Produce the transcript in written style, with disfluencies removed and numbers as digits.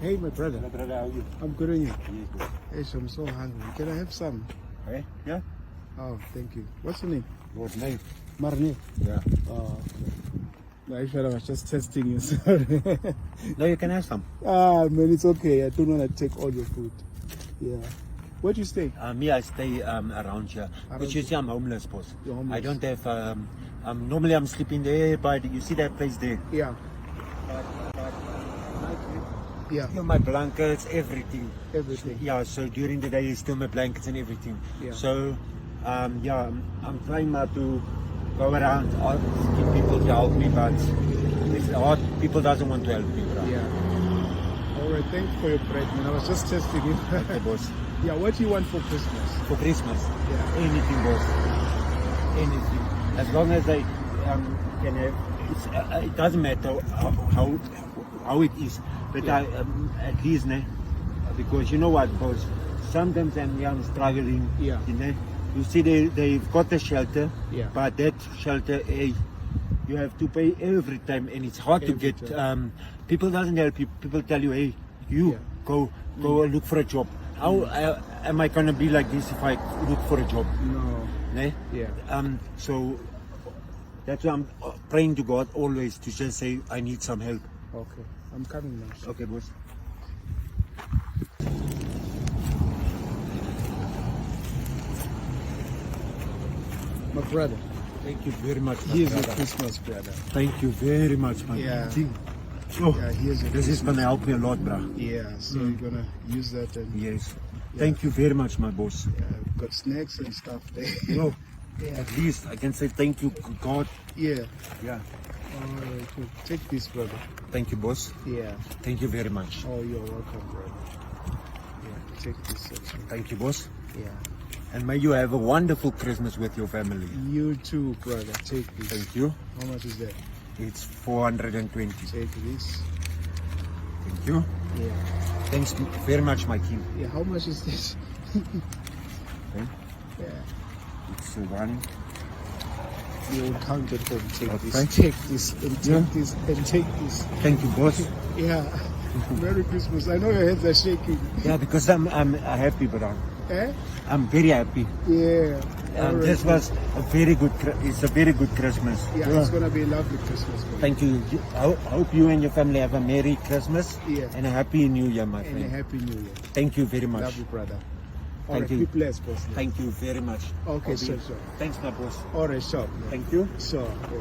Hey, my brother. My brother, how are you? I'm good on you. Yes, boss. Hey, I'm so hungry. Can I have some? Hey? Yeah? Oh, thank you. What's your name? What name? Marne. Yeah. Oh, no, actually, I was just testing you. Sorry. No, you can have some. Man, it's okay. I don't want to take all your food. Yeah. Where do you stay? Me, I stay around here. Around Which you see, I'm homeless, boss. You're homeless. I don't have. Normally, I'm sleeping there, but you see that place there. Yeah. Yeah. Steal my blankets, everything. Everything. Yeah. So during the day, you steal my blankets and everything. Yeah. So, yeah, I'm trying not to go around asking people to help me, but it's hard. People doesn't want to help me, bro. Yeah. All right. Thank you for your bread, man. I was just testing you. Okay, boss. Yeah. What do you want for Christmas? For Christmas. Yeah. Anything, boss. Anything. As long as I can have, it doesn't matter how it is, but Yeah. at least, because you know what, boss. Sometimes I'm struggling. Yeah. You see, they've got a shelter, Yeah. but that shelter, you have to pay every time, and it's hard to Every get. time. People doesn't help you. People tell you, hey, you Yeah. go look for a job. How am I gonna be like this if I look for a job? No. Ne? Yeah. So that's why I'm praying to God always to just say I need some help. Okay. I'm coming now. Okay, boss. My brother. Thank you very much, my Here's your brother. Christmas, brother. Thank you very much, my Yeah. king. Oh, Yeah, here's your this is gonna help me a lot, bro. Yeah, so you're gonna use that and Yes. Yeah. Thank you very much, my boss. we've got snacks and stuff there. No, Yeah. at least I can say thank you, God. Yeah. Yeah. All right, cool. Take this, brother. Thank you, boss. Yeah. Thank you very much. Oh, you're welcome, brother. Yeah, take this section. Thank you, boss. Yeah. And may you have a wonderful Christmas with your family. You too, brother. Take this. Thank you. How much is that? It's 420. Take this. Thank you. Yeah. Thanks very much, my king. Yeah, how much is this? Okay. Yeah. It's one. You'll count it and take Okay. this. Take this and take this and take this. Thank you, boss. Yeah. Merry Christmas. I know your hands are shaking. Yeah, because I'm happy, bro. Eh? I'm very happy. Yeah. All right. This was a very good. It's a very good Christmas. Yeah, it's gonna be a lovely Christmas. Brother. Thank you. I hope you and your family have a Merry Christmas Yeah. and a Happy New Year, my And a friend. happy New Year. Thank you very much. Love you, brother. All Thank right, you. be blessed, boss. Thank you very much. Okay, I'll be- sure. Thanks, my boss. All right, sure. Thank you. Sure. Yeah.